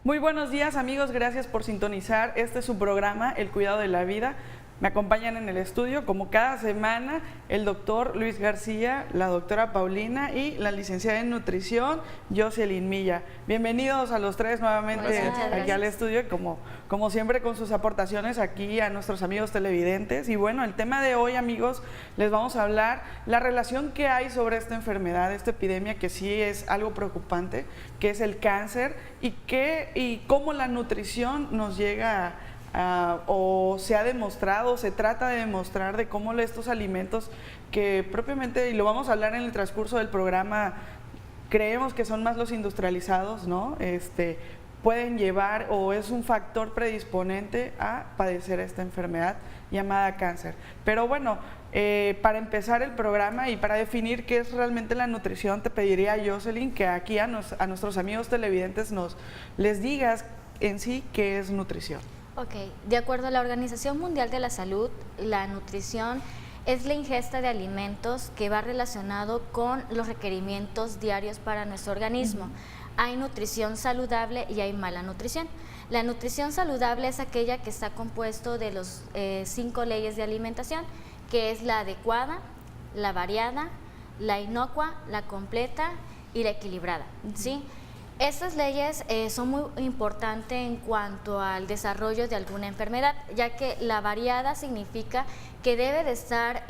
Muy buenos días amigos, gracias por sintonizar. Este es su programa, El Cuidado de la Vida. Me acompañan en el estudio, como cada semana, el doctor Luis García, la doctora Paulina y la licenciada en nutrición, Jocelyn Milla. Bienvenidos a los tres nuevamente aquí al estudio, como siempre con sus aportaciones aquí a nuestros amigos televidentes. Y bueno, el tema de hoy, amigos, les vamos a hablar la relación que hay sobre esta enfermedad, esta epidemia que sí es algo preocupante, que es el cáncer, y cómo la nutrición nos llega o se ha demostrado, se trata de demostrar de cómo estos alimentos que propiamente, y lo vamos a hablar en el transcurso del programa, creemos que son más los industrializados, ¿no? Pueden llevar o es un factor predisponente a padecer esta enfermedad llamada cáncer. Pero bueno, para empezar el programa y para definir qué es realmente la nutrición, te pediría, Jocelyn, que aquí a nuestros amigos televidentes les digas en sí qué es nutrición. Ok, de acuerdo a la Organización Mundial de la Salud, la nutrición es la ingesta de alimentos que va relacionado con los requerimientos diarios para nuestro organismo. Hay nutrición saludable y hay mala nutrición. La nutrición saludable es aquella que está compuesto de los 5 leyes de alimentación, que es la adecuada, la variada, la inocua, la completa y la equilibrada, ¿sí? Estas leyes son muy importantes en cuanto al desarrollo de alguna enfermedad, ya que la variada significa que debe de estar,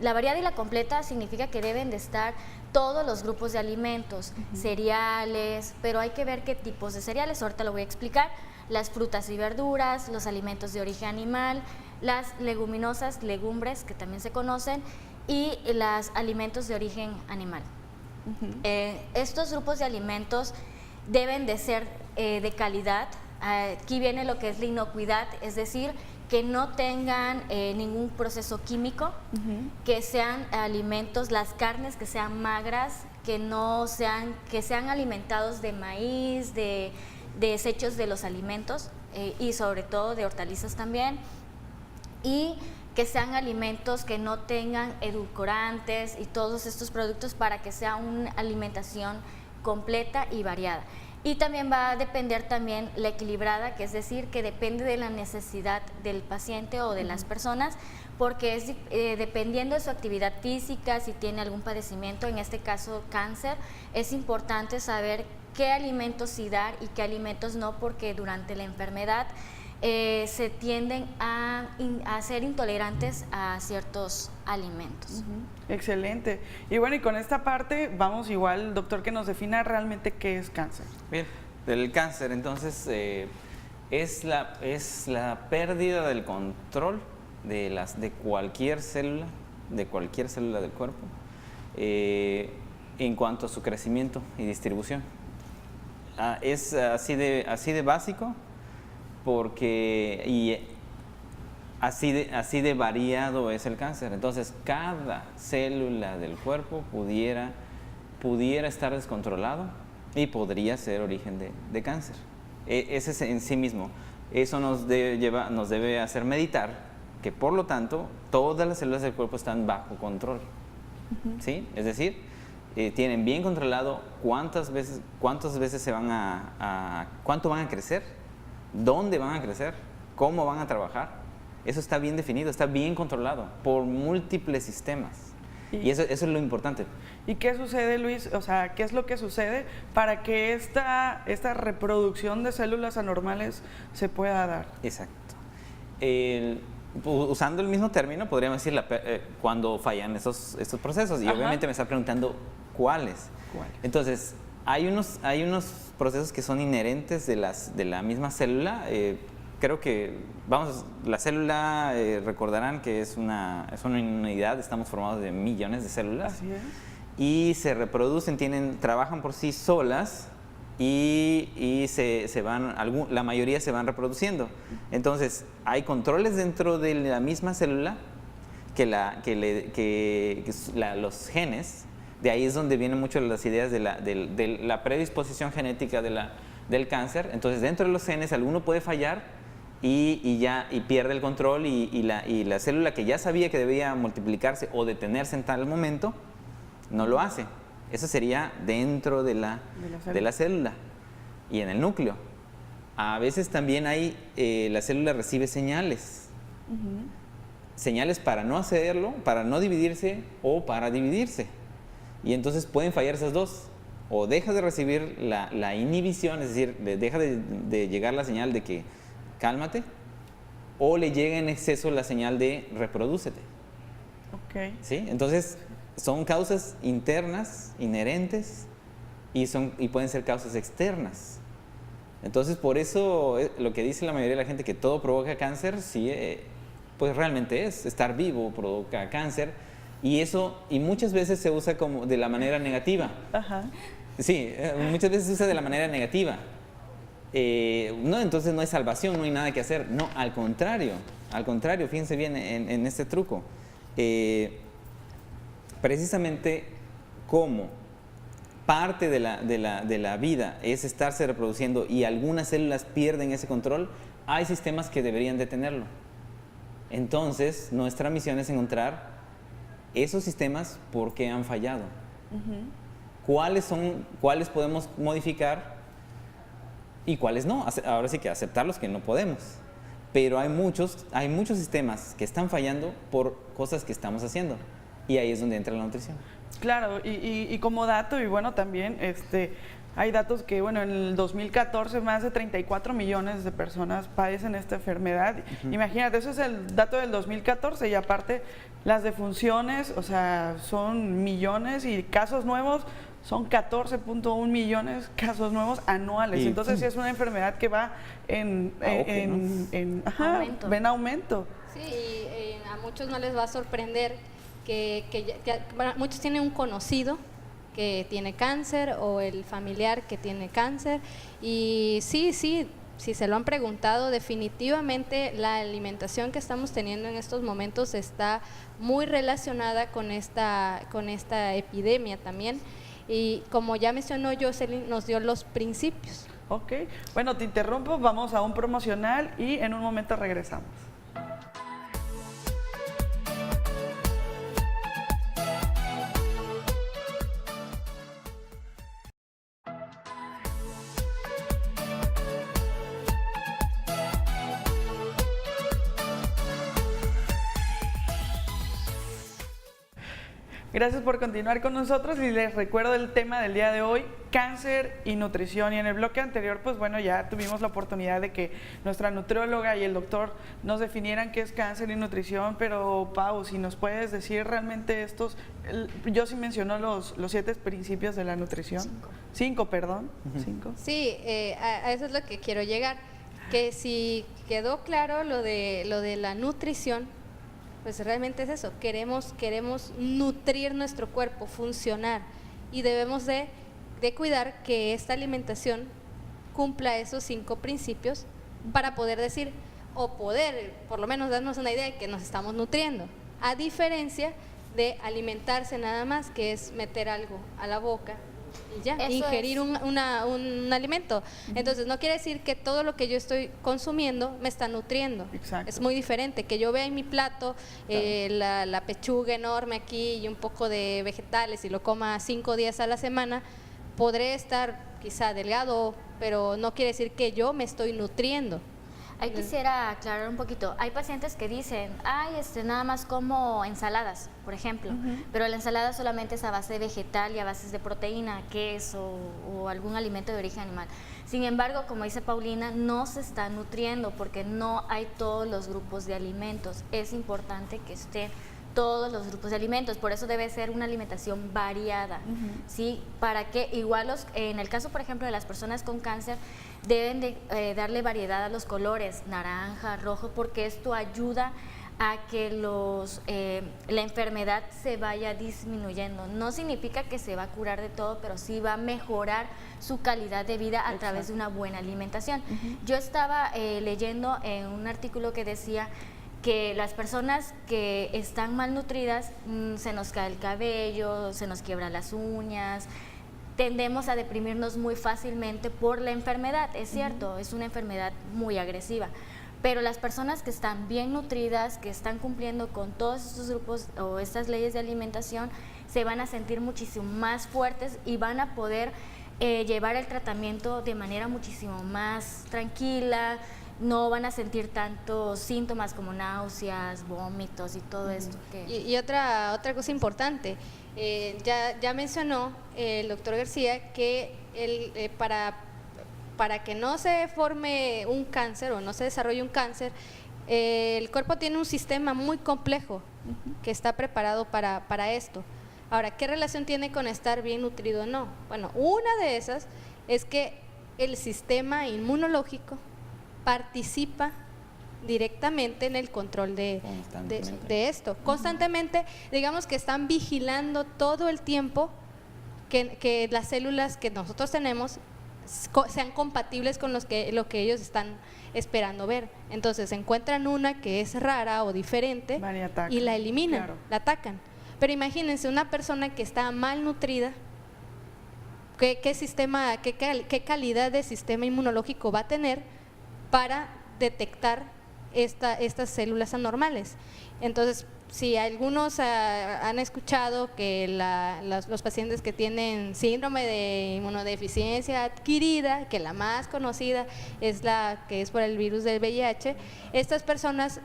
la variada y la completa significa que deben de estar todos los grupos de alimentos, cereales, pero hay que ver qué tipos de cereales, ahorita lo voy a explicar, las frutas y verduras, los alimentos de origen animal, las leguminosas, legumbres que también se conocen, y los alimentos de origen animal. Estos grupos de alimentos deben de ser de calidad. Aquí viene lo que es la inocuidad, es decir, que no tengan ningún proceso químico, que sean alimentos, las carnes que sean magras, que sean alimentados de maíz, de desechos de los alimentos y sobre todo de hortalizas también, y que sean alimentos que no tengan edulcorantes y todos estos productos para que sea una alimentación completa y variada. Y también va a depender también la equilibrada, que es decir, que depende de la necesidad del paciente o de las personas, porque es dependiendo de su actividad física, si tiene algún padecimiento, en este caso cáncer, es importante saber qué alimentos sí dar y qué alimentos no, porque durante la enfermedad se tienden a ser intolerantes a ciertos alimentos. Excelente. Y bueno, y con esta parte vamos igual, doctor, que nos defina realmente qué es cáncer. Bien, del cáncer entonces es la pérdida del control de cualquier célula del cuerpo en cuanto a su crecimiento y distribución. Es así de básico, porque así de variado es el cáncer. Entonces, cada célula del cuerpo pudiera estar descontrolado y podría ser origen de cáncer. Ese es en sí mismo. Eso nos debe hacer meditar que, por lo tanto, todas las células del cuerpo están bajo control. ¿Sí? Es decir, tienen bien controlado cuántas veces cuánto van a crecer, dónde van a crecer, cómo van a trabajar. Eso está bien definido, está bien controlado por múltiples sistemas. Y eso es lo importante. ¿Y qué sucede, Luis? O sea, ¿qué es lo que sucede para que esta reproducción de células anormales se pueda dar? Exacto. Usando el mismo término, podríamos decir cuando fallan estos procesos. Y obviamente me está preguntando ¿cuáles? Entonces, hay unos procesos que son inherentes de la misma célula. Creo que, la célula, recordarán que es una unidad, estamos formados de millones de células. Así es. Y se reproducen, trabajan por sí solas y la mayoría se van reproduciendo. Entonces, hay controles dentro de la misma célula los genes. De ahí es donde vienen mucho las ideas de la predisposición genética del cáncer. Entonces, dentro de los genes, alguno puede fallar y pierde el control y la célula que ya sabía que debía multiplicarse o detenerse en tal momento, no lo hace. Eso sería dentro de la célula y en el núcleo. A veces también la célula recibe señales. Señales para no hacerlo, para no dividirse o para dividirse. Y entonces pueden fallar esas dos. O deja de recibir la inhibición, es decir, deja de llegar la señal de que cálmate, o le llega en exceso la señal de reprodúcete. Ok. ¿Sí? Entonces, son causas internas, inherentes, y pueden ser causas externas. Entonces, por eso lo que dice la mayoría de la gente que todo provoca cáncer, sí, pues realmente estar vivo provoca cáncer, y muchas veces se usa como de la manera negativa. Ajá. Sí, muchas veces se usa de la manera negativa. No, entonces no hay salvación, no hay nada que hacer. No, al contrario, fíjense bien en este truco. Precisamente como parte de la vida es estarse reproduciendo y algunas células pierden ese control, hay sistemas que deberían detenerlo. Entonces, nuestra misión es encontrar esos sistemas por qué han fallado. ¿Cuáles podemos modificar y cuáles no? Ahora sí que aceptarlos que no podemos. Pero hay muchos sistemas que están fallando por cosas que estamos haciendo. Y ahí es donde entra la nutrición. Claro, y como dato, y bueno, también hay datos que, bueno, en el 2014 más de 34 millones de personas padecen esta enfermedad. Imagínate, eso es el dato del 2014, y aparte las defunciones, o sea, son millones, y casos nuevos son 14.1 millones casos nuevos anuales. Entonces sí es una enfermedad que va en aumento. Sí, y a muchos no les va a sorprender bueno, muchos tienen un conocido que tiene cáncer o el familiar que tiene cáncer, y sí, si se lo han preguntado, definitivamente la alimentación que estamos teniendo en estos momentos está muy relacionada con esta epidemia también. Y como ya mencionó Jocelyn, nos dio los principios. Ok, bueno, te interrumpo, vamos a un promocional y en un momento regresamos. Gracias por continuar con nosotros, y les recuerdo el tema del día de hoy, cáncer y nutrición. Y en el bloque anterior, pues bueno, ya tuvimos la oportunidad de que nuestra nutrióloga y el doctor nos definieran qué es cáncer y nutrición, pero Pau, si nos puedes decir realmente yo sí mencionó los 7 principios de la nutrición. 5, perdón. 5. Sí, a eso es lo que quiero llegar, que si quedó claro lo de la nutrición, pues realmente es eso, queremos nutrir nuestro cuerpo, funcionar, y debemos de cuidar que esta alimentación cumpla esos 5 principios para poder decir, o poder por lo menos darnos una idea de que nos estamos nutriendo, a diferencia de alimentarse nada más, que es meter algo a la boca y ya, Eso ingerir es. un alimento. Entonces no quiere decir que todo lo que yo estoy consumiendo me está nutriendo. Exacto. Es muy diferente que yo vea en mi plato la pechuga enorme aquí y un poco de vegetales y lo coma 5 días a la semana. Podré estar quizá delgado, pero no quiere decir que yo me estoy nutriendo. Ahí quisiera aclarar un poquito. Hay pacientes que dicen, nada más como ensaladas, por ejemplo, pero la ensalada solamente es a base de vegetal y a base de proteína, queso o algún alimento de origen animal. Sin embargo, como dice Paulina, no se está nutriendo porque no hay todos los grupos de alimentos. Es importante que estén todos los grupos de alimentos, por eso debe ser una alimentación variada, ¿sí? Para que igual en el caso, por ejemplo, de las personas con cáncer, deben de darle variedad a los colores, naranja, rojo, porque esto ayuda a que la enfermedad se vaya disminuyendo. No significa que se va a curar de todo, pero sí va a mejorar su calidad de vida a través de una buena alimentación. Yo estaba leyendo en un artículo que decía que las personas que están malnutridas, se nos cae el cabello, se nos quiebran las uñas, tendemos a deprimirnos muy fácilmente por la enfermedad. Es cierto, es una enfermedad muy agresiva, pero las personas que están bien nutridas, que están cumpliendo con todos estos grupos o estas leyes de alimentación, se van a sentir muchísimo más fuertes y van a poder llevar el tratamiento de manera muchísimo más tranquila, no van a sentir tantos síntomas como náuseas, vómitos y todo esto. Y otra cosa importante, ya mencionó el doctor García que para que no se forme un cáncer o no se desarrolle un cáncer, el cuerpo tiene un sistema muy complejo que está preparado para esto. Ahora, ¿qué relación tiene con estar bien nutrido o no? Bueno, una de esas es que el sistema inmunológico participa directamente en el control de esto. Constantemente, digamos que están vigilando todo el tiempo que las células que nosotros tenemos sean compatibles con lo que ellos están esperando ver. Entonces encuentran una que es rara o diferente y la eliminan, claro, la atacan. Pero imagínense una persona que está mal nutrida, ¿qué calidad de sistema inmunológico va a tener para detectar estas células anormales? Entonces, si algunos han escuchado que los pacientes que tienen síndrome de inmunodeficiencia adquirida, que la más conocida es la que es por el virus del VIH, estas personas,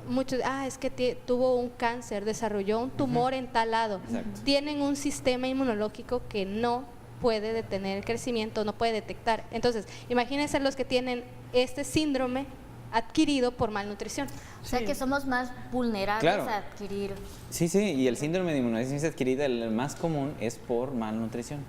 muchos, es que tuvo un cáncer, desarrolló un tumor en tal lado. Exacto. Tienen un sistema inmunológico que no puede detener el crecimiento, no puede detectar. Entonces, imagínense los que tienen este síndrome adquirido por malnutrición. O sea que somos más vulnerables, claro, a adquirir. Sí, y el síndrome de inmunodeficiencia adquirida, el más común es por malnutrición,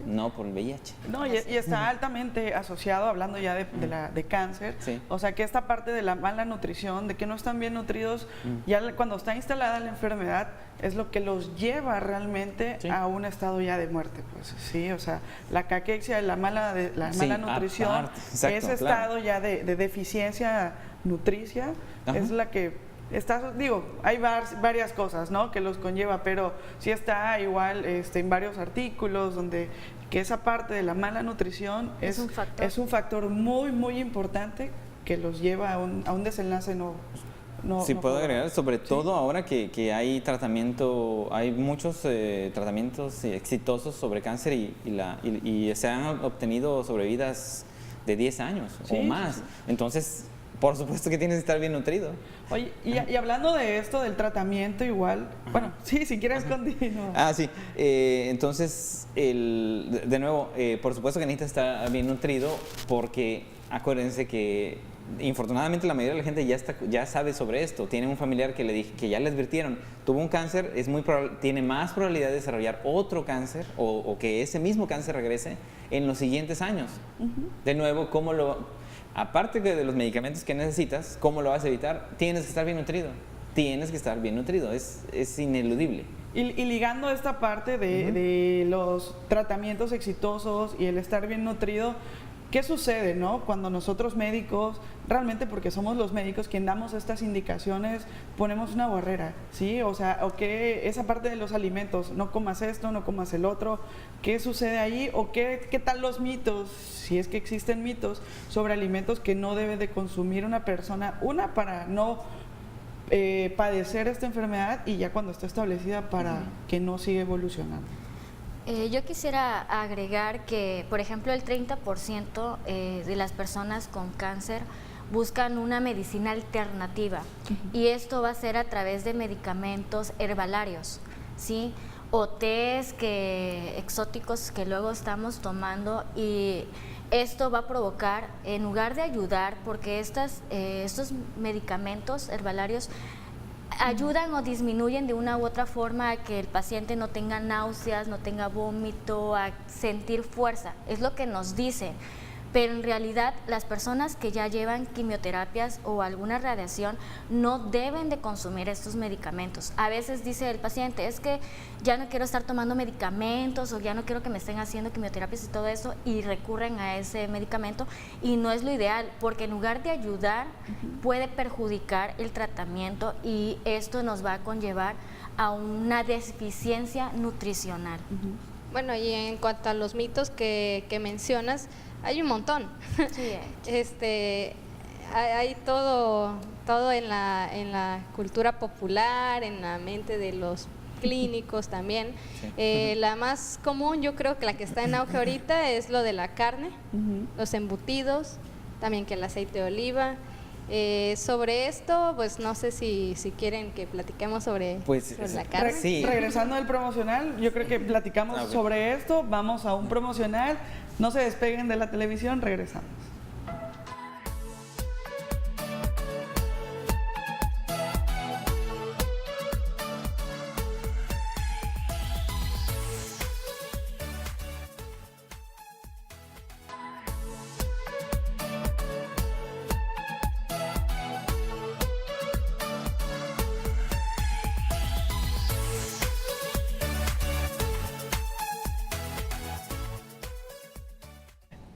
no por el VIH. No, y está altamente asociado, hablando ya de cáncer, o sea que esta parte de la mala nutrición, de que no están bien nutridos, ya cuando está instalada la enfermedad, es lo que los lleva realmente a un estado ya de muerte, pues sí, o sea, la caquexia, la mala nutrición, ese estado ya de deficiencia nutricia, es la que está, hay varias cosas, ¿no?, que los conlleva, pero sí está igual en varios artículos donde que esa parte de la mala nutrición es un factor muy, muy importante que los lleva a un desenlace puedo agregar, sobre todo ahora que hay tratamiento, hay muchos tratamientos exitosos sobre cáncer y se han obtenido sobrevidas de 10 años o más. Entonces, por supuesto que tienes que estar bien nutrido. Oye, y hablando de esto, del tratamiento igual, bueno, si quieres continuar. Entonces, de nuevo, por supuesto que necesitas estar bien nutrido porque acuérdense que infortunadamente la mayoría de la gente ya sabe sobre esto. Tiene un familiar que ya le advirtieron, tuvo un cáncer, tiene más probabilidad de desarrollar otro cáncer o que ese mismo cáncer regrese en los siguientes años. De nuevo, aparte de los medicamentos que necesitas, ¿cómo lo vas a evitar? Tienes que estar bien nutrido. Es ineludible. Y ligando esta parte de los tratamientos exitosos y el estar bien nutrido, ¿qué sucede, no? Cuando nosotros médicos, realmente porque somos los médicos quien damos estas indicaciones, ponemos una barrera, ¿sí? O sea, que esa parte de los alimentos, no comas esto, no comas el otro, ¿qué sucede ahí? O qué tal los mitos, si es que existen mitos, sobre alimentos que no debe de consumir una persona, para no padecer esta enfermedad y ya cuando está establecida para que no siga evolucionando? Yo quisiera agregar que, por ejemplo, el 30% de las personas con cáncer buscan una medicina alternativa y esto va a ser a través de medicamentos herbalarios, ¿sí? O tés exóticos que luego estamos tomando y esto va a provocar, en lugar de ayudar, porque estos medicamentos herbalarios ayudan o disminuyen de una u otra forma a que el paciente no tenga náuseas, no tenga vómito, a sentir fuerza, es lo que nos dicen. Pero en realidad las personas que ya llevan quimioterapias o alguna radiación no deben de consumir estos medicamentos. A veces dice el paciente, es que ya no quiero estar tomando medicamentos o ya no quiero que me estén haciendo quimioterapias y todo eso, y recurren a ese medicamento y no es lo ideal, porque en lugar de ayudar puede perjudicar el tratamiento y esto nos va a conllevar a una deficiencia nutricional. Bueno, y en cuanto a los mitos que mencionas, hay un montón. Sí. Hay todo en la cultura popular, en la mente de los clínicos también. Sí. La más común, yo creo que la que está en auge ahorita es lo de la carne, los embutidos, también que el aceite de oliva. Sobre esto, pues no sé si quieren que platiquemos sobre la carne. Sí. Regresando al promocional, yo creo que platicamos Ok. sobre esto, vamos a un promocional, no se despeguen de la televisión, regresamos.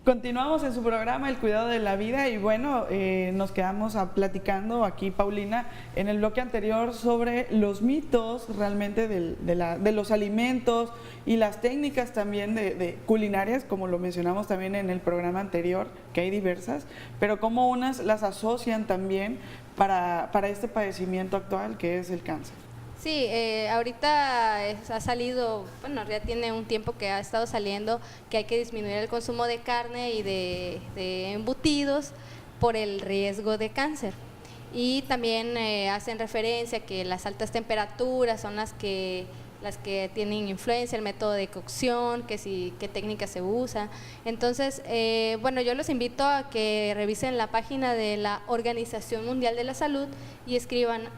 Continuamos en su programa El Cuidado de la Vida y bueno, nos quedamos platicando aquí, Paulina, en el bloque anterior sobre los mitos realmente de los alimentos y las técnicas también de culinarias, como lo mencionamos también en el programa anterior, que hay diversas, pero cómo unas las asocian también para este padecimiento actual que es el cáncer. Sí, ahorita ha salido, bueno, ya tiene un tiempo que ha estado saliendo que hay que disminuir el consumo de carne y de embutidos por el riesgo de cáncer. Y también hacen referencia que las altas temperaturas son las que tienen influencia, el método de cocción, qué técnica se usa. Entonces, bueno, yo los invito a que revisen la página de la Organización Mundial de la Salud y escriban.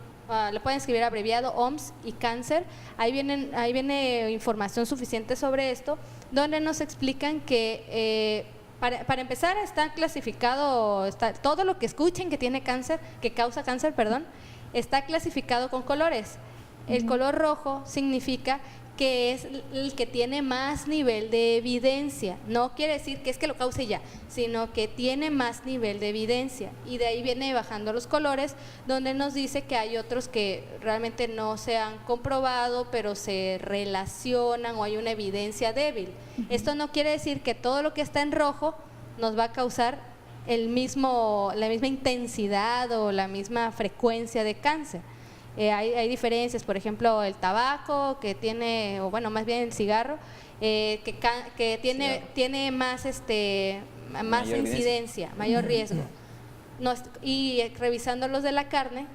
Lo pueden escribir abreviado OMS y cáncer. Ahí viene información suficiente sobre esto, donde nos explican que para empezar está clasificado, todo lo que escuchen que tiene cáncer, que causa cáncer, perdón, está clasificado con colores. El color rojo significa que es el que tiene más nivel de evidencia. No quiere decir que es que lo cause ya, sino que tiene más nivel de evidencia. Y de ahí viene bajando los colores, donde nos dice que hay otros que realmente no se han comprobado, pero se relacionan o hay una evidencia débil. Esto no quiere decir que todo lo que está en rojo nos va a causar la misma intensidad o la misma frecuencia de cáncer. Hay diferencias, por ejemplo, el tabaco que tiene, o bueno, más bien el cigarro, que tiene más Mayor incidencia, mayor riesgo. Y revisando los de la carne,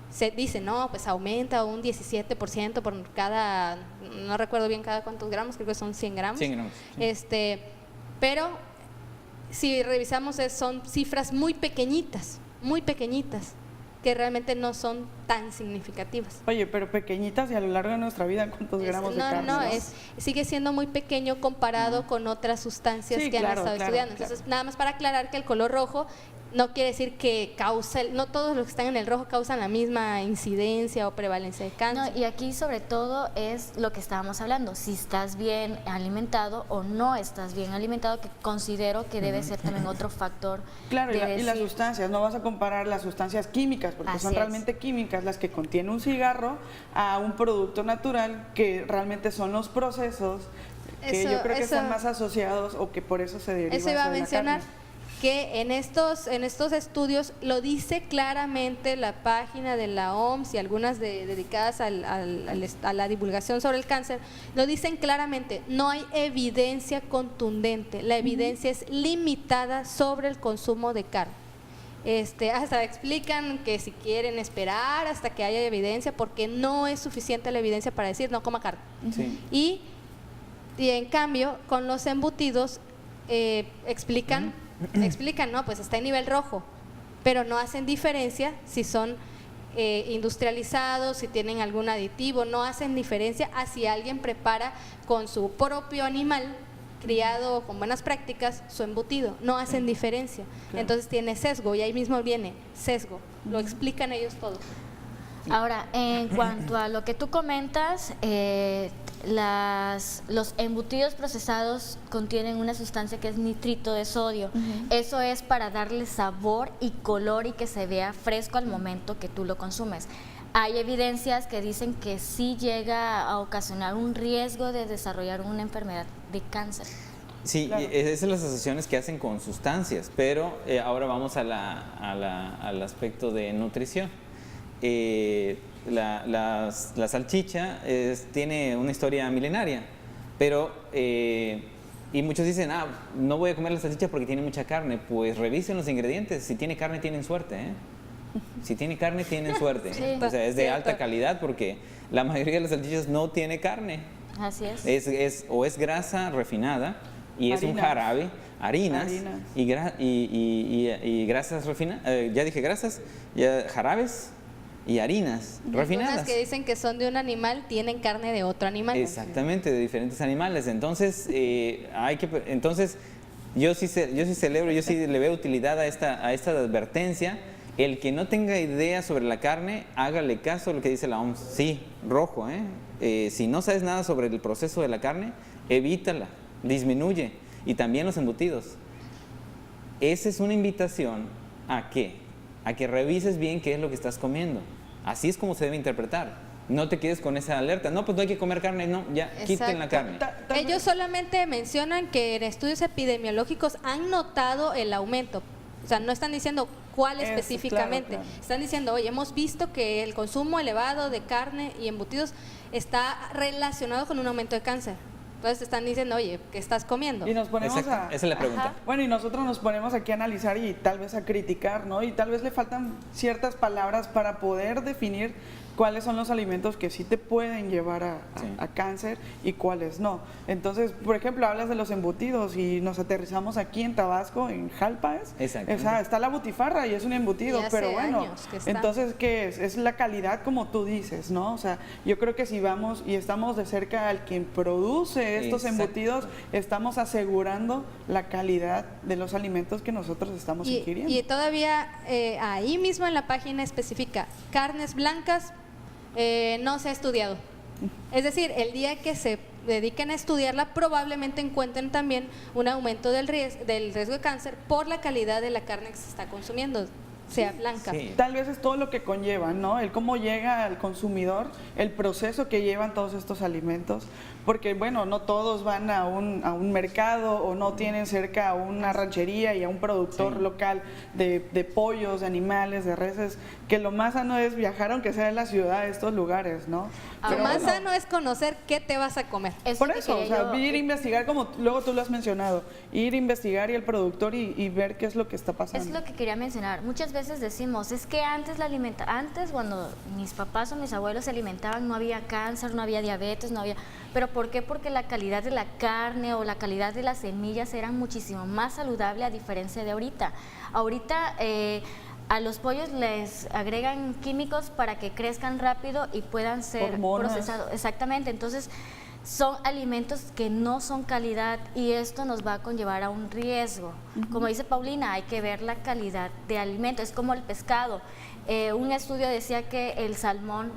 se dice, no, pues aumenta un 17% por cada, no recuerdo bien cada cuántos gramos, creo que son 100 gramos. 100 gramos, sí. Pero si revisamos son cifras muy pequeñitas, que realmente no son tan significativas. Oye, pero pequeñitas y a lo largo de nuestra vida, ¿cuántos gramos de carne? No, sigue siendo muy pequeño comparado con otras sustancias que han estado estudiando. Entonces, nada más para aclarar que el color rojo no quiere decir que no todos los que están en el rojo causan la misma incidencia o prevalencia de cáncer. No, y aquí sobre todo es lo que estábamos hablando, si estás bien alimentado o no estás bien alimentado, que considero que debe ser también otro factor. Claro, y las sustancias, no vas a comparar las sustancias químicas, porque son realmente químicas las que contiene un cigarro a un producto natural que realmente son los procesos que yo creo que están más asociados o que por eso se deriva eso iba a de la mencionar. carne. Que en estos estudios lo dice claramente la página de la OMS y algunas dedicadas a la divulgación sobre el cáncer, lo dicen claramente, no hay evidencia contundente, la evidencia es limitada sobre el consumo de carne. Hasta explican que si quieren esperar hasta que haya evidencia, porque no es suficiente la evidencia para decir no coma carne. Sí. Y en cambio, con los embutidos explican, no, pues está en nivel rojo, pero no hacen diferencia si son industrializados, si tienen algún aditivo, no hacen diferencia a si alguien prepara con su propio animal criado con buenas prácticas su embutido, no hacen diferencia. Claro. Entonces tiene sesgo y ahí mismo viene sesgo, lo explican ellos todo. Ahora, en cuanto a lo que tú comentas, los embutidos procesados contienen una sustancia que es nitrito de sodio. Eso es para darle sabor y color y que se vea fresco al momento que tú lo consumes. Hay evidencias que dicen que sí llega a ocasionar un riesgo de desarrollar una enfermedad de cáncer. Sí, claro. Esas son las asociaciones que hacen con sustancias, pero ahora vamos al aspecto de nutrición. la salchicha tiene una historia milenaria, pero y muchos dicen, no voy a comer la salchicha porque tiene mucha carne. Pues revisen los ingredientes, si tiene carne tienen suerte, ¿eh? Si tiene carne tienen suerte. Sí. O sea, es de Cierto. alta calidad porque la mayoría de las salchichas no tiene carne. Así es. Es grasa refinada y es un Harinas. jarabe, harinas, Harinas. y grasas refinadas, ya dije grasas, jarabes y harinas refinadas. Unas que dicen que son de un animal tienen carne de otro animal. Exactamente, de diferentes animales. Entonces, entonces yo sí celebro, yo sí le veo utilidad a esta advertencia. El que no tenga idea sobre la carne, hágale caso a lo que dice la OMS. Sí, rojo, si no sabes nada sobre el proceso de la carne, evítala, disminuye. Y también los embutidos. Esa es una invitación ¿a qué? A que revises bien qué es lo que estás comiendo. Así es como se debe interpretar. No te quedes con esa alerta. No, pues no hay que comer carne. No, ya, quiten la carne. Ellos solamente mencionan que en estudios epidemiológicos han notado el aumento. O sea, no están diciendo cuál Eso, específicamente. claro, claro. Están diciendo, oye, hemos visto que el consumo elevado de carne y embutidos está relacionado con un aumento de cáncer. Entonces te están diciendo, oye, ¿qué estás comiendo? Y nos ponemos Exacto, esa es la pregunta. Ajá. Bueno, y nosotros nos ponemos aquí a analizar y tal vez a criticar, ¿no? Y tal vez le faltan ciertas palabras para poder definir cuáles son los alimentos que sí te pueden llevar Sí. a cáncer y cuáles no. Entonces, por ejemplo, hablas de los embutidos y nos aterrizamos aquí en Tabasco, en Jalpa, ¿es? Exactamente. O sea, está la butifarra y es un embutido, Y hace pero bueno, años que está. entonces, ¿qué es? Es la calidad como tú dices, ¿no? O sea, yo creo que si vamos y estamos de cerca al quien produce estos Exacto. embutidos, estamos asegurando la calidad de los alimentos que nosotros estamos ingiriendo. Y todavía ahí mismo en la página especifica carnes blancas no se ha estudiado. Es decir, el día que se dediquen a estudiarla probablemente encuentren también un aumento del riesgo de cáncer por la calidad de la carne que se está consumiendo, sea blanca. Sí. Tal vez es todo lo que conllevan, ¿no? El cómo llega al consumidor, el proceso que llevan todos estos alimentos, porque bueno, no todos van a un mercado o no tienen cerca a una ranchería y a un productor Sí. local de pollos, de animales, de reses, que lo más sano es viajar aunque sea en la ciudad a estos lugares, ¿no? Lo Pero más bueno, sano es conocer qué te vas a comer. por que eso, o quería sea, yo- ir a investigar como luego tú lo has mencionado, ir a investigar y el productor y ver qué es lo que está pasando. Es lo que quería mencionar. Muchas veces decimos, es que antes cuando mis papás o mis abuelos se alimentaban no había cáncer, no había diabetes, no había... ¿Pero por qué? Porque la calidad de la carne o la calidad de las semillas eran muchísimo más saludable a diferencia de ahorita. Ahorita a los pollos les agregan químicos para que crezcan rápido y puedan ser Hormonas. procesados. Exactamente, entonces son alimentos que no son calidad y esto nos va a conllevar a un riesgo. Como dice Paulina, hay que ver la calidad de alimento, es como el pescado. Un estudio decía que el salmón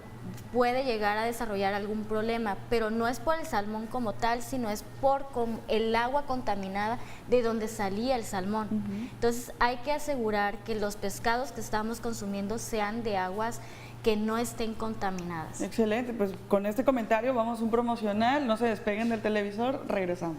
puede llegar a desarrollar algún problema, pero no es por el salmón como tal, sino es por el agua contaminada de donde salía el salmón. Entonces hay que asegurar que los pescados que estamos consumiendo sean de aguas que no estén contaminadas. Excelente, pues con este comentario vamos a un promocional, no se despeguen del televisor, regresamos.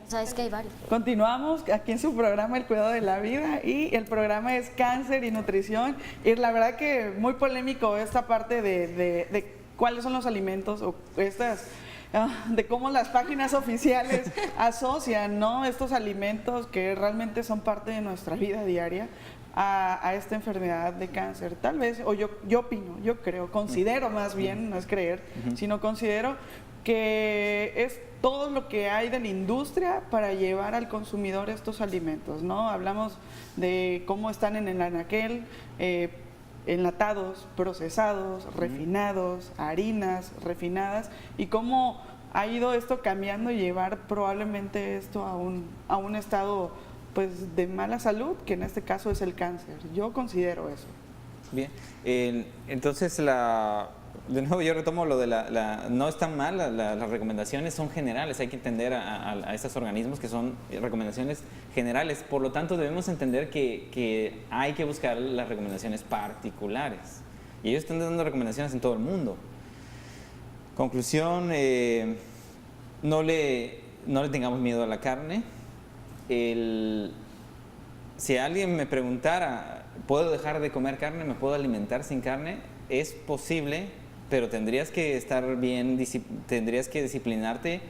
Sabes que hay varios. Continuamos aquí en su programa El Cuidado de la Vida y el programa es Cáncer y Nutrición y la verdad que muy polémico esta parte de cuáles son los alimentos o de cómo las páginas oficiales asocian, ¿no?, estos alimentos que realmente son parte de nuestra vida diaria a esta enfermedad de cáncer. Tal vez, o yo opino, yo creo, considero más bien, no es creer, sino considero que es todo lo que hay de la industria para llevar al consumidor estos alimentos, ¿no? Hablamos de cómo están en el anaquel, enlatados, procesados, refinados, harinas refinadas, y cómo ha ido esto cambiando y llevar probablemente esto a un estado pues de mala salud, que en este caso es el cáncer. Yo considero eso. Bien, entonces de nuevo yo retomo lo de no están mal, las recomendaciones son generales, hay que entender a estos organismos que son recomendaciones generales, por lo tanto debemos entender que hay que buscar las recomendaciones particulares, y ellos están dando recomendaciones en todo el mundo. Conclusión, no le tengamos miedo a la carne. Si alguien me preguntara, ¿puedo dejar de comer carne? ¿Me puedo alimentar sin carne? Es posible, pero tendrías que estar bien, tendrías que disciplinarte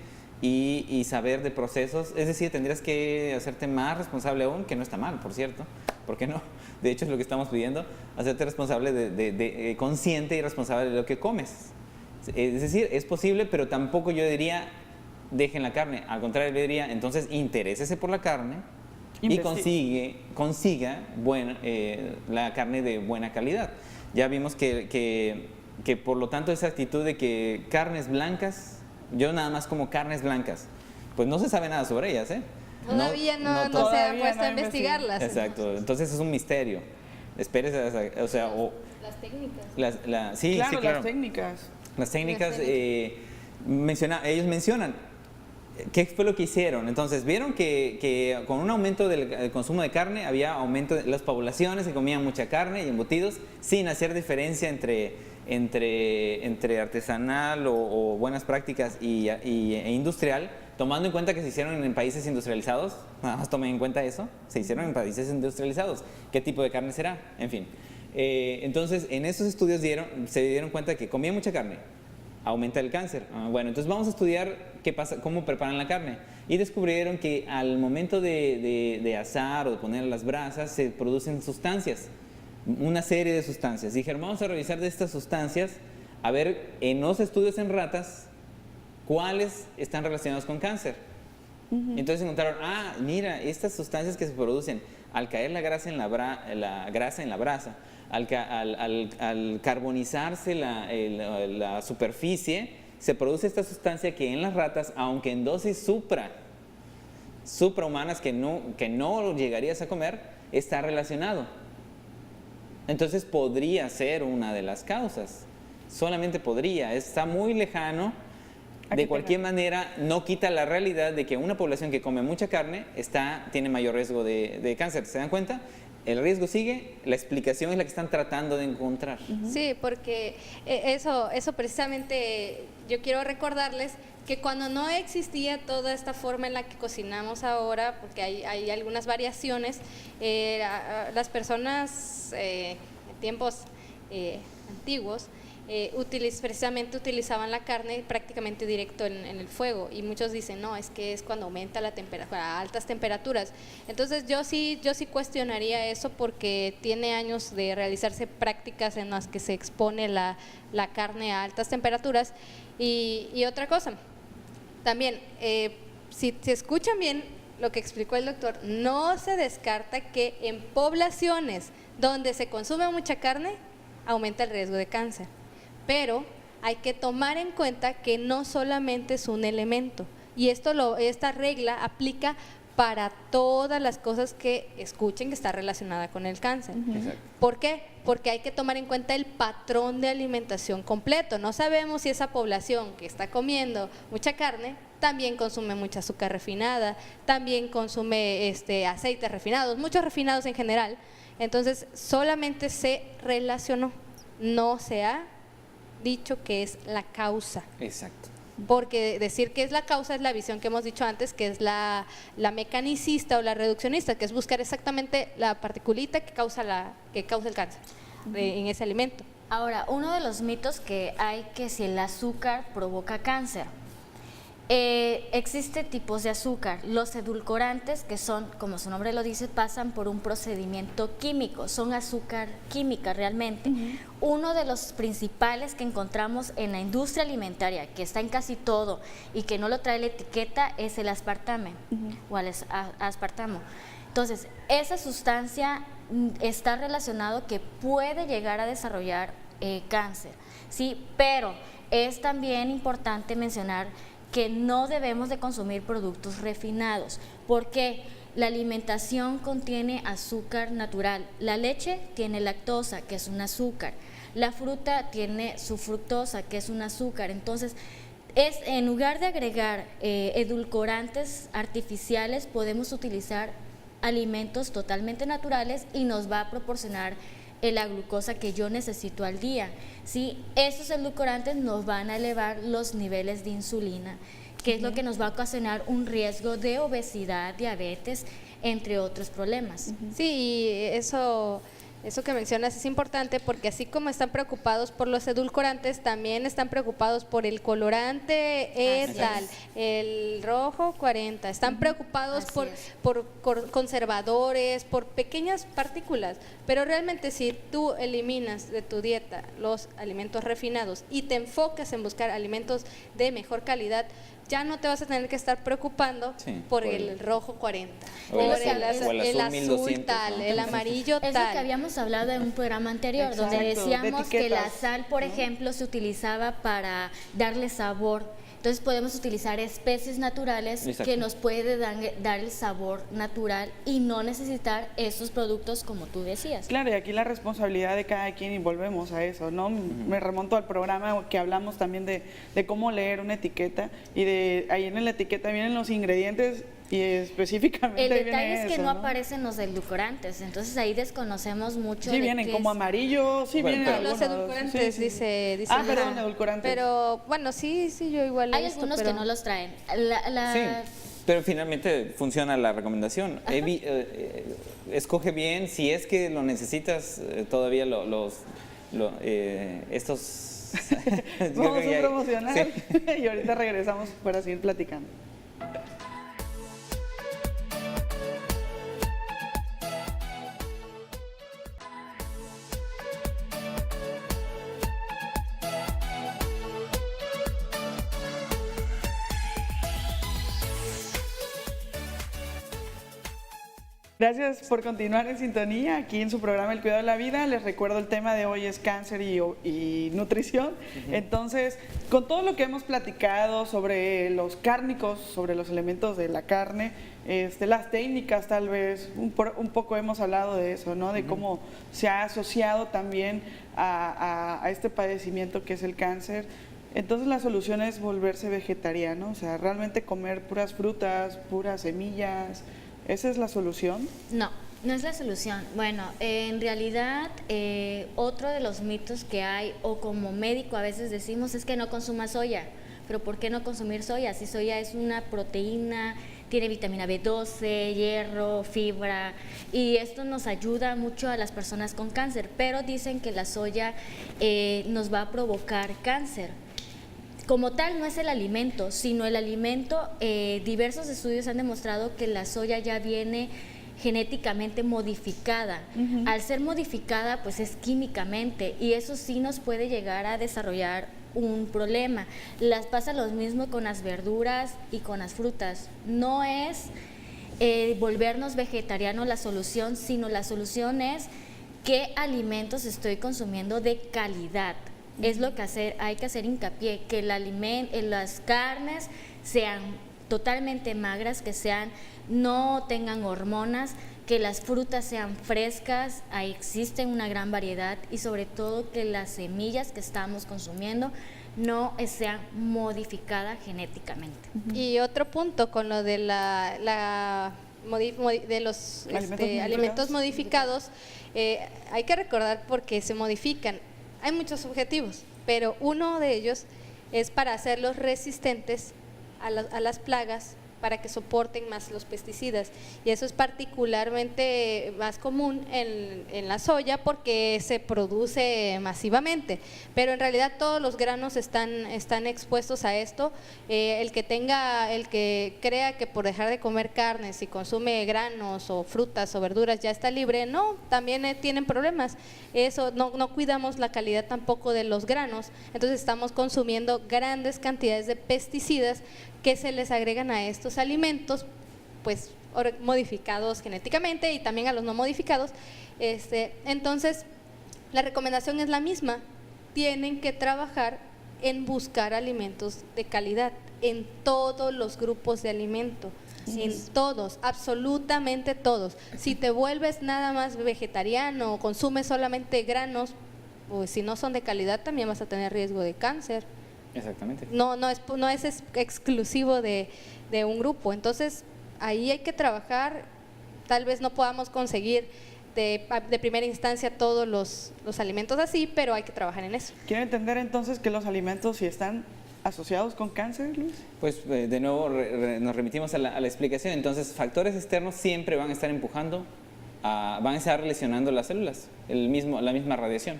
y saber de procesos. Es decir, tendrías que hacerte más responsable aún, que no está mal, por cierto. ¿Por qué no? De hecho, es lo que estamos pidiendo, hacerte responsable, consciente y responsable de lo que comes. Es decir, es posible, pero tampoco yo diría, dejen la carne. Al contrario, yo diría, entonces, interésese por la carne y consiga la carne de buena calidad. Ya vimos que por lo tanto esa actitud de que carnes blancas, yo nada más como carnes blancas, pues no se sabe nada sobre ellas, ¿eh? Todavía no se han puesto a investigarlas. Exacto, entonces es un misterio. Espérese, o sea, las técnicas. Las técnicas. Las técnicas, ellos mencionan qué fue lo que hicieron. Entonces, vieron que con un aumento del consumo de carne, había aumento de las poblaciones que comían mucha carne y embutidos, sin hacer diferencia entre artesanal o buenas prácticas e industrial, tomando en cuenta que se hicieron en países industrializados. Nada más tomen en cuenta eso, se hicieron en países industrializados. ¿Qué tipo de carne será? En fin. Entonces, en esos estudios se dieron cuenta que comía mucha carne, aumenta el cáncer. Bueno, entonces vamos a estudiar qué pasa, cómo preparan la carne. Y descubrieron que al momento de asar o de poner las brasas, se producen sustancias, una serie de sustancias. Dijeron, vamos a revisar de estas sustancias, a ver en los estudios en ratas, cuáles están relacionados con cáncer. Entonces encontraron, mira, estas sustancias que se producen al caer la grasa en la brasa, al carbonizarse la superficie, se produce esta sustancia que en las ratas, aunque en dosis suprahumanas que no llegarías a comer, está relacionado. Entonces podría ser una de las causas, solamente podría, está muy lejano. De cualquier manera, no quita la realidad de que una población que come mucha carne tiene mayor riesgo de cáncer. ¿Se dan cuenta? El riesgo sigue, la explicación es la que están tratando de encontrar. Sí, porque eso precisamente yo quiero recordarles que cuando no existía toda esta forma en la que cocinamos ahora, porque hay algunas variaciones, las personas en tiempos antiguos, precisamente utilizaban la carne prácticamente directo en el fuego, y muchos dicen, no, es que es cuando aumenta la temperatura a altas temperaturas. Entonces yo sí cuestionaría eso, porque tiene años de realizarse prácticas en las que se expone la carne a altas temperaturas. Y otra cosa, también, si escuchan bien lo que explicó el doctor, no se descarta que en poblaciones donde se consume mucha carne aumenta el riesgo de cáncer. Pero hay que tomar en cuenta que no solamente es un elemento, y esta regla aplica para todas las cosas que escuchen que está relacionada con el cáncer. Exacto. ¿Por qué? Porque hay que tomar en cuenta el patrón de alimentación completo. No sabemos si esa población que está comiendo mucha carne también consume mucha azúcar refinada, también consume aceites refinados, muchos refinados en general. Entonces solamente se relacionó, no se ha dicho que es la causa. Exacto. Porque decir que es la causa es la visión que hemos dicho antes, que es la mecanicista o la reduccionista, que es buscar exactamente la particulita que causa el cáncer en ese alimento. Ahora, uno de los mitos que hay, que si el azúcar provoca cáncer. Existe tipos de azúcar. Los edulcorantes, que son, como su nombre lo dice, pasan por un procedimiento químico, son azúcar química realmente. Uno de los principales que encontramos en la industria alimentaria, que está en casi todo y que no lo trae la etiqueta, es el aspartame o el aspartamo. Entonces, esa sustancia está relacionado que puede llegar a desarrollar cáncer, ¿sí? Pero es también importante mencionar que no debemos de consumir productos refinados, porque la alimentación contiene azúcar natural. La leche tiene lactosa, que es un azúcar. La fruta tiene su fructosa, que es un azúcar, entonces en lugar de agregar edulcorantes artificiales, podemos utilizar alimentos totalmente naturales y nos va a proporcionar la glucosa que yo necesito al día. ¿Sí? Estos edulcorantes nos van a elevar los niveles de insulina, que es lo que nos va a ocasionar un riesgo de obesidad, diabetes, entre otros problemas. Sí, y eso que mencionas es importante porque así como están preocupados por los edulcorantes, también están preocupados por el colorante etal, el rojo 40, están preocupados por conservadores, por pequeñas partículas, pero realmente si tú eliminas de tu dieta los alimentos refinados y te enfocas en buscar alimentos de mejor calidad, ya no te vas a tener que estar preocupando por el rojo 40, o el azul tal, ¿no? el amarillo tal. Es lo que habíamos hablado en un programa anterior, Exacto, donde decíamos que la etiquetas, sal, por ¿no? ejemplo, se utilizaba para darle sabor. Entonces podemos utilizar especies naturales Exacto. que nos puede dar el sabor natural y no necesitar esos productos como tú decías. Claro, y aquí la responsabilidad de cada quien, y volvemos a eso, ¿no? Me remonto al programa que hablamos también de cómo leer una etiqueta, y ahí en la etiqueta vienen los ingredientes y específicamente El detalle viene es que eso, no aparecen los edulcorantes, entonces ahí desconocemos mucho. Sí de vienen qué como es. amarillo, sí Bueno, vienen pero Los algunos, edulcorantes, sí. dice Perdón, Ana. edulcorantes. Pero bueno, sí, yo igual he Hay visto, algunos pero que no los traen. Sí, pero finalmente funciona la recomendación. Escoge bien, si es que lo necesitas, todavía estos... Yo Vamos creo que a ya- promocionar sí. y ahorita regresamos para seguir platicando. Gracias por continuar en sintonía aquí en su programa El Cuidado de la Vida. Les recuerdo, el tema de hoy es cáncer y nutrición. Entonces, con todo lo que hemos platicado sobre los cárnicos, sobre los elementos de la carne, las técnicas tal vez, un poco hemos hablado de eso, ¿no? De cómo se ha asociado también a este padecimiento que es el cáncer. Entonces la solución es volverse vegetariano, o sea, realmente comer puras frutas, puras semillas. ¿Esa es la solución? No, no es la solución. Bueno, en realidad otro de los mitos que hay, o como médico a veces decimos, es que no consumas soya. Pero ¿por qué no consumir soya? Si soya es una proteína, tiene vitamina B12, hierro, fibra, y esto nos ayuda mucho a las personas con cáncer, pero dicen que la soya nos va a provocar cáncer. Como tal no es el alimento, sino el alimento, diversos estudios han demostrado que la soya ya viene genéticamente modificada. Al ser modificada, pues es químicamente, y eso sí nos puede llegar a desarrollar un problema. Pasa lo mismo con las verduras y con las frutas. No es volvernos vegetarianos la solución, sino la solución es qué alimentos estoy consumiendo de calidad. Es lo que hay que hacer hincapié, que las carnes sean totalmente magras, que no tengan hormonas, que las frutas sean frescas, ahí existe una gran variedad, y sobre todo que las semillas que estamos consumiendo no sean modificadas genéticamente. Y otro punto con lo de de los alimentos modificados, hay que recordar por qué se modifican. Hay muchos objetivos, pero uno de ellos es para hacerlos resistentes a las plagas, para que soporten más los pesticidas, y eso es particularmente más común en la soya porque se produce masivamente, pero en realidad todos los granos están expuestos a esto. El que crea que por dejar de comer carne, si consume granos o frutas o verduras ya está libre, no, también tienen problemas. Eso no cuidamos la calidad tampoco de los granos, entonces estamos consumiendo grandes cantidades de pesticidas que se les agregan a estos alimentos, pues modificados genéticamente, y también a los no modificados. Entonces, la recomendación es la misma: tienen que trabajar en buscar alimentos de calidad en todos los grupos de alimento, en todos, absolutamente todos. Si te vuelves nada más vegetariano o consumes solamente granos, pues si no son de calidad también vas a tener riesgo de cáncer. Exactamente. No es exclusivo de un grupo. Entonces, ahí hay que trabajar. Tal vez no podamos conseguir de primera instancia todos los alimentos así, pero hay que trabajar en eso. ¿Quiere entender entonces que los alimentos sí están asociados con cáncer, Luis? Pues de nuevo nos remitimos a la explicación. Entonces, factores externos siempre van a estar empujando, van a estar lesionando las células, la misma radiación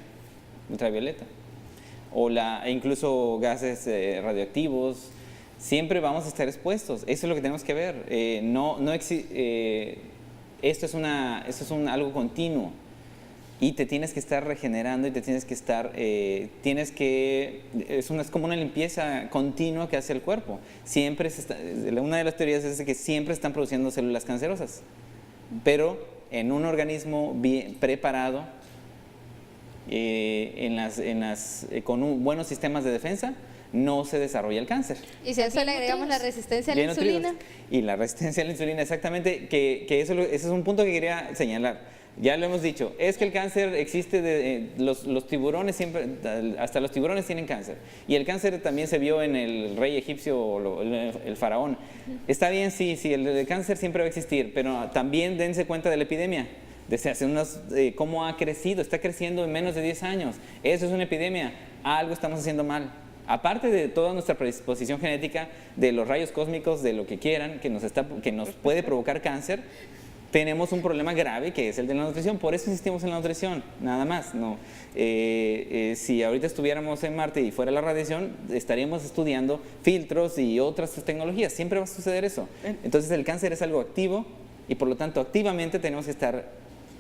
ultravioleta, e incluso gases radioactivos. Siempre vamos a estar expuestos. Eso es lo que tenemos que ver. Esto es algo continuo y te tienes que estar regenerando y te tienes que estar, es como una limpieza continua que hace el cuerpo. Una de las teorías es que siempre están produciendo células cancerosas, pero en un organismo bien preparado, con buenos sistemas de defensa, no se desarrolla el cáncer. Y si a eso le agregamos la resistencia a la insulina. Y la resistencia a la insulina, exactamente, ese es un punto que quería señalar. Ya lo hemos dicho, es que el cáncer existe, los tiburones siempre, hasta los tiburones tienen cáncer. Y el cáncer también se vio en el rey egipcio, o el faraón. Está bien, sí, el cáncer siempre va a existir, pero también dense cuenta de la epidemia. Desde hace cómo ha crecido, está creciendo en menos de 10 años. Eso es una epidemia, algo estamos haciendo mal. Aparte de toda nuestra predisposición genética, de los rayos cósmicos, de lo que quieran, que nos puede provocar cáncer, tenemos un problema grave que es el de la nutrición. Por eso insistimos en la nutrición, nada más. No, si ahorita estuviéramos en Marte y fuera la radiación, estaríamos estudiando filtros y otras tecnologías. Siempre va a suceder eso. Entonces el cáncer es algo activo y por lo tanto activamente tenemos que estar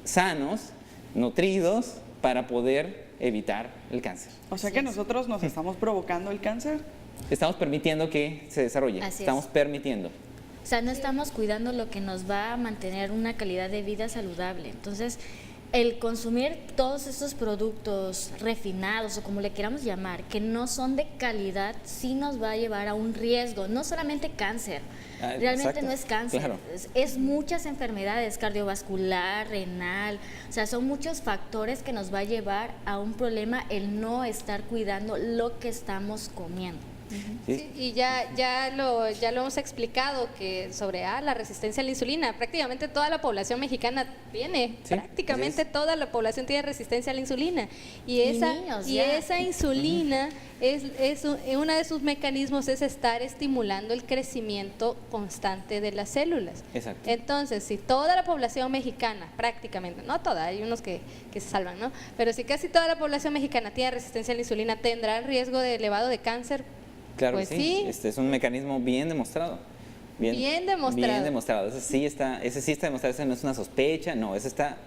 sanos, nutridos, para poder evitar el cáncer. O sea que nosotros nos estamos provocando el cáncer. Estamos permitiendo que se desarrolle. Estamos permitiendo. O sea, no estamos cuidando lo que nos va a mantener una calidad de vida saludable. Entonces, el consumir todos estos productos refinados o como le queramos llamar, que no son de calidad, sí nos va a llevar a un riesgo, no solamente cáncer. Realmente exacto. No es cáncer, claro. es muchas enfermedades, cardiovascular, renal, o sea, son muchos factores que nos va a llevar a un problema el no estar cuidando lo que estamos comiendo. Sí, y ya lo hemos explicado que sobre la resistencia a la insulina, prácticamente toda la población mexicana tiene, prácticamente toda la población tiene resistencia a la insulina y esa insulina uno de sus mecanismos es estar estimulando el crecimiento constante de las células. Exacto. Entonces, si toda la población mexicana, prácticamente, no toda, hay unos que se salvan, ¿no? Pero si casi toda la población mexicana tiene resistencia a la insulina, ¿tendrá riesgo elevado de cáncer? Claro pues que sí. Este es un mecanismo bien demostrado. Bien demostrado. Bien demostrado. Ese sí está demostrado, ese no es una sospecha, no, ese está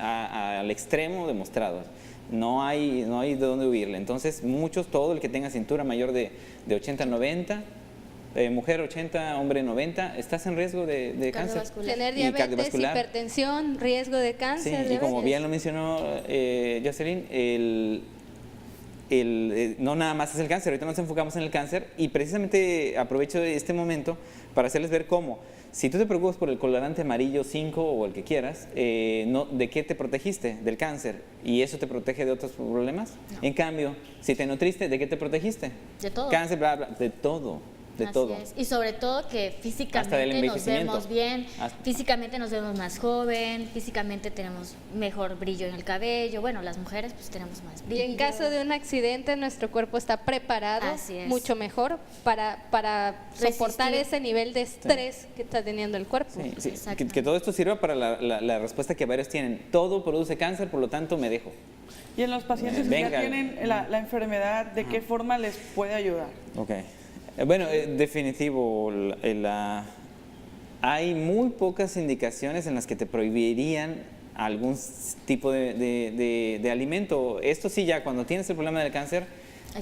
al extremo demostrado. No hay de dónde huirle. Entonces, todo el que tenga cintura mayor de 80 a 90, mujer 80, hombre 90, estás en riesgo de cáncer. Tener diabetes, hipertensión, riesgo de cáncer. Sí, y como bien lo mencionó Jocelyn, no nada más es el cáncer, ahorita nos enfocamos en el cáncer y precisamente aprovecho este momento para hacerles ver cómo, si tú te preocupas por el colorante amarillo 5 o el que quieras, ¿de qué te protegiste? Del cáncer, y eso te protege de otros problemas. No. En cambio, si te nutriste, ¿de qué te protegiste? De todo. Cáncer, bla, bla, de todo. De Así todo. Es. Y sobre todo que físicamente nos vemos bien, físicamente nos vemos más joven, físicamente tenemos mejor brillo en el cabello, bueno, las mujeres pues tenemos más brillo. Y en caso de un accidente nuestro cuerpo está preparado mucho mejor para soportar ese nivel de estrés que está teniendo el cuerpo. Sí, sí. Que todo esto sirva para la respuesta que varios tienen. Todo produce cáncer, por lo tanto me dejo. Y en los pacientes que ya tienen la enfermedad, ¿de qué forma les puede ayudar? Okay. Bueno, definitivo, hay muy pocas indicaciones en las que te prohibirían algún tipo de alimento. Esto sí, ya cuando tienes el problema del cáncer,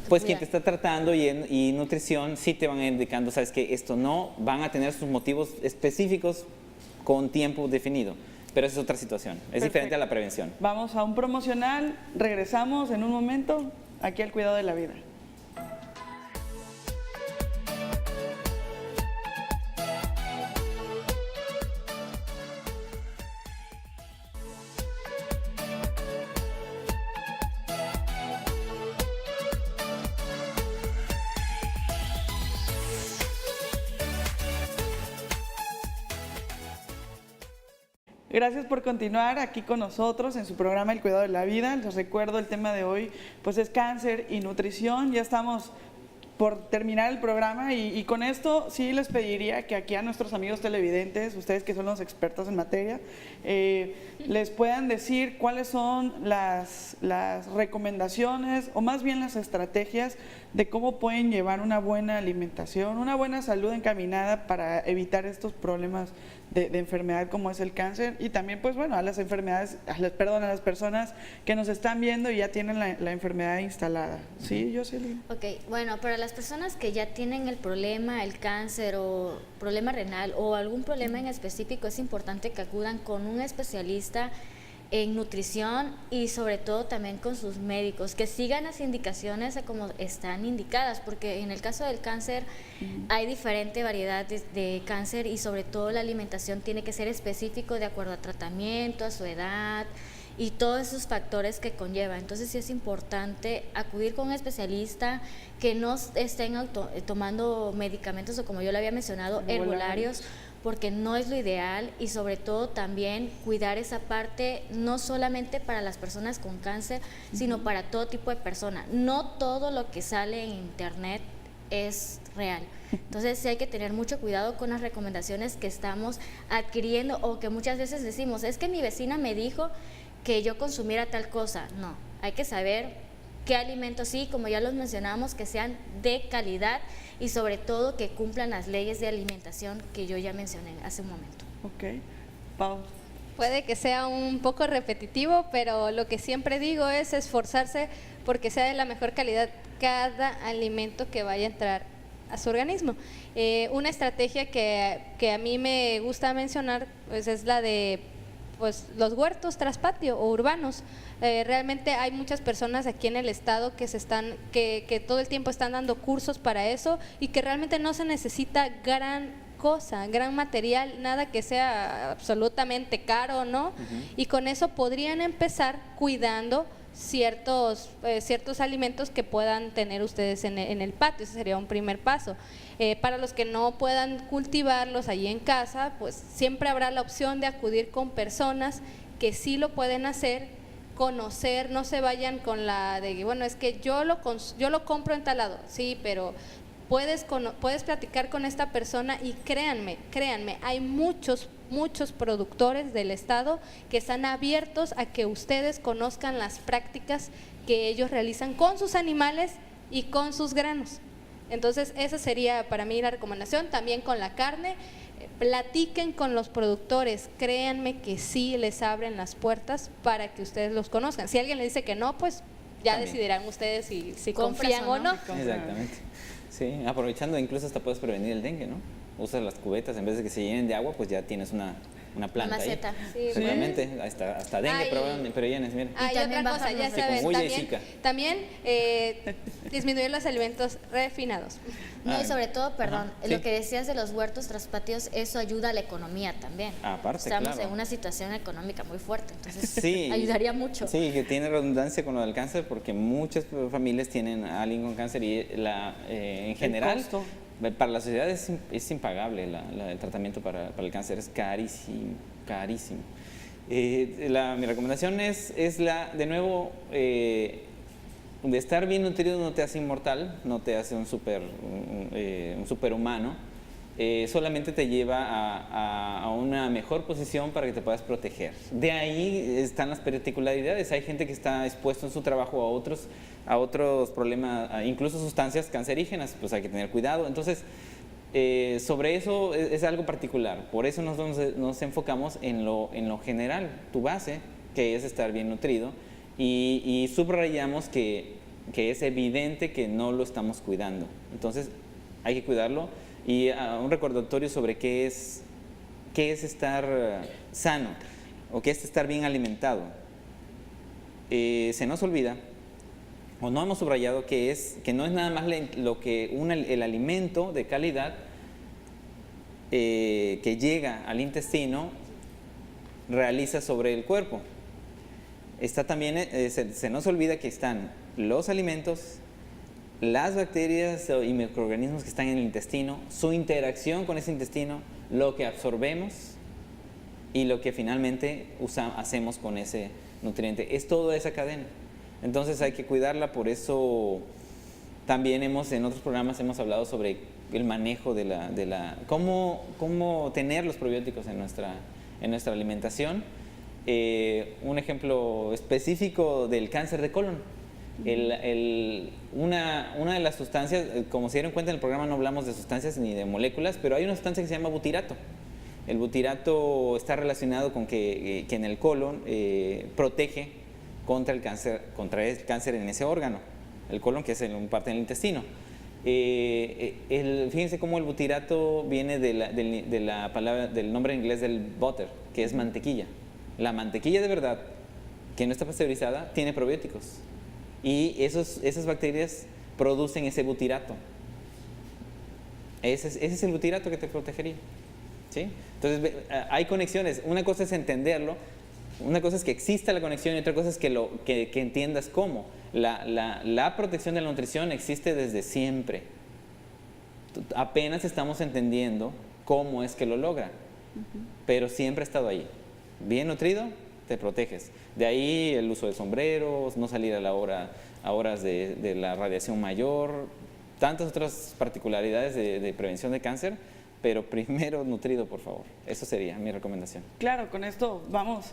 pues quien te está tratando y nutrición sí te van indicando, sabes que esto no, van a tener sus motivos específicos con tiempo definido. Pero esa es otra situación, es diferente a la prevención. Vamos a un promocional, regresamos en un momento aquí al Cuidado de la Vida. Gracias por continuar aquí con nosotros en su programa El Cuidado de la Vida. Les recuerdo, el tema de hoy pues es cáncer y nutrición. Ya estamos por terminar el programa y con esto sí les pediría que aquí a nuestros amigos televidentes, ustedes que son los expertos en materia, les puedan decir cuáles son las recomendaciones o más bien las estrategias de cómo pueden llevar una buena alimentación, una buena salud encaminada para evitar estos problemas de enfermedad como es el cáncer, y también pues bueno, a las enfermedades, a las personas que nos están viendo y ya tienen la enfermedad instalada. ¿Sí, Jocelyn? Ok, bueno, para las personas que ya tienen el problema, el cáncer o problema renal o algún problema en específico, es importante que acudan con un especialista en nutrición y sobre todo también con sus médicos, que sigan las indicaciones de como están indicadas, porque en el caso del cáncer hay diferente variedad de cáncer y sobre todo la alimentación tiene que ser específico de acuerdo a tratamiento, a su edad y todos esos factores que conlleva. Entonces sí es importante acudir con un especialista, que no estén tomando medicamentos o, como yo le había mencionado, herbolarios, porque no es lo ideal, y sobre todo también cuidar esa parte no solamente para las personas con cáncer, sino para todo tipo de persona. No todo lo que sale en internet es real. Entonces sí hay que tener mucho cuidado con las recomendaciones que estamos adquiriendo, o que muchas veces decimos, es que mi vecina me dijo que yo consumiera tal cosa. No, hay que saber qué alimentos sí, como ya los mencionamos, que sean de calidad y sobre todo que cumplan las leyes de alimentación que yo ya mencioné hace un momento. Ok. Pau. Puede que sea un poco repetitivo, pero lo que siempre digo es esforzarse porque sea de la mejor calidad cada alimento que vaya a entrar a su organismo. Una estrategia que a mí me gusta mencionar pues es la de los huertos tras patio o urbanos. Realmente hay muchas personas aquí en el estado que todo el tiempo están dando cursos para eso, y que realmente no se necesita gran cosa, gran material, nada que sea absolutamente caro, ¿no? Y con eso podrían empezar cuidando ciertos alimentos que puedan tener ustedes en el patio. Ese sería un primer paso. Para los que no puedan cultivarlos allí en casa, pues siempre habrá la opción de acudir con personas que sí lo pueden hacer, conocer, no se vayan con la de, bueno, es que yo lo compro en tal lado. Sí, pero puedes platicar con esta persona y créanme, hay muchos productores del estado que están abiertos a que ustedes conozcan las prácticas que ellos realizan con sus animales y con sus granos. Entonces esa sería para mí la recomendación. También con la carne, platiquen con los productores, créanme que sí les abren las puertas para que ustedes los conozcan. Si alguien le dice que no, pues ya también decidirán ustedes si confían o no. Exactamente. Sí, aprovechando, incluso hasta puedes prevenir el dengue, ¿no? Usas las cubetas, en vez de que se llenen de agua, pues ya tienes una planta ahí. Sí, seguramente, hasta dengue, pero llenes, mira. Y otra cosa, ya saben, también disminuir los alimentos refinados. No, y sobre todo, lo que decías de los huertos tras patios, eso ayuda a la economía también. Aparte, estamos en una situación económica muy fuerte, entonces sí, ayudaría mucho. Sí, que tiene redundancia con lo del cáncer, porque muchas familias tienen a alguien con cáncer y en general para la sociedad es impagable el tratamiento para el cáncer, es carísimo. Mi recomendación es de nuevo, de estar bien nutrido no te hace inmortal, no te hace un superhumano, solamente te lleva a una mejor posición para que te puedas proteger. De ahí están las particularidades. Hay gente que está expuesto en su trabajo a otros problemas, incluso sustancias cancerígenas, pues hay que tener cuidado. Entonces, sobre eso es algo particular. Por eso nos enfocamos en lo general, tu base, que es estar bien nutrido, y subrayamos que es evidente que no lo estamos cuidando. Entonces, hay que cuidarlo. Y un recordatorio sobre qué es estar sano o qué es estar bien alimentado. Se nos olvida, o no hemos subrayado, que no es nada más lo que el alimento de calidad que llega al intestino realiza sobre el cuerpo. Está también, se nos olvida que están los alimentos, las bacterias y microorganismos que están en el intestino, su interacción con ese intestino, lo que absorbemos y lo que finalmente hacemos con ese nutriente. Es toda esa cadena. Entonces hay que cuidarla, por eso también en otros programas hemos hablado sobre el manejo cómo tener los probióticos en nuestra alimentación. Un ejemplo específico del cáncer de colon. Una de las sustancias, como se dieron cuenta en el programa no hablamos de sustancias ni de moléculas, pero hay una sustancia que se llama butirato. El butirato está relacionado con que en el colon protege contra el cáncer en ese órgano, el colon, que es en parte del intestino. Fíjense cómo el butirato viene de la palabra, del nombre en inglés del butter, que es mantequilla. La mantequilla de verdad, que no está pasteurizada, tiene probióticos. Y esas bacterias producen ese butirato. Ese es el butirato que te protegería. ¿Sí? Entonces, hay conexiones. Una cosa es entenderlo, una cosa es que exista la conexión y otra cosa es que entiendas cómo. La protección de la nutrición existe desde siempre. Apenas estamos entendiendo cómo es que lo logra, pero siempre ha estado ahí. Bien nutrido, te proteges. De ahí el uso de sombreros, no salir a horas de la radiación mayor, tantas otras particularidades de prevención de cáncer, pero primero nutrido, por favor. Eso sería mi recomendación. Claro, con esto vamos.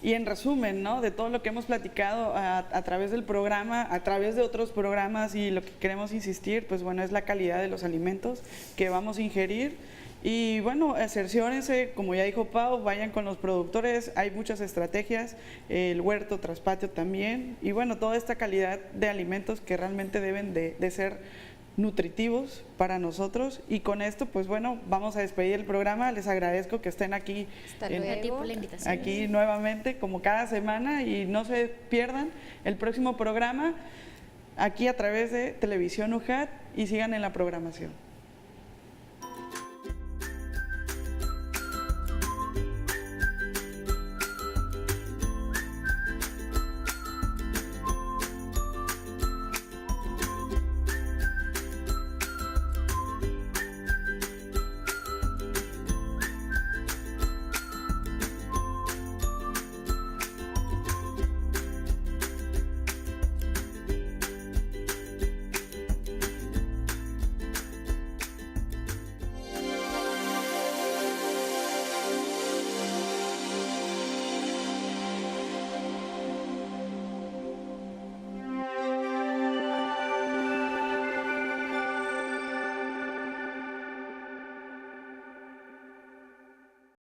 Y en resumen, ¿no?, de todo lo que hemos platicado a través del programa, a través de otros programas, y lo que queremos insistir, pues bueno, es la calidad de los alimentos que vamos a ingerir. Y bueno, cerciórense, como ya dijo Pau, vayan con los productores, hay muchas estrategias, el huerto traspatio también, y bueno, toda esta calidad de alimentos que realmente deben de ser nutritivos para nosotros. Y con esto, pues bueno, vamos a despedir el programa. Les agradezco que estén aquí, por la invitación. aquí nuevamente, como cada semana, y no se pierdan el próximo programa aquí a través de Televisión UJAT y sigan en la programación.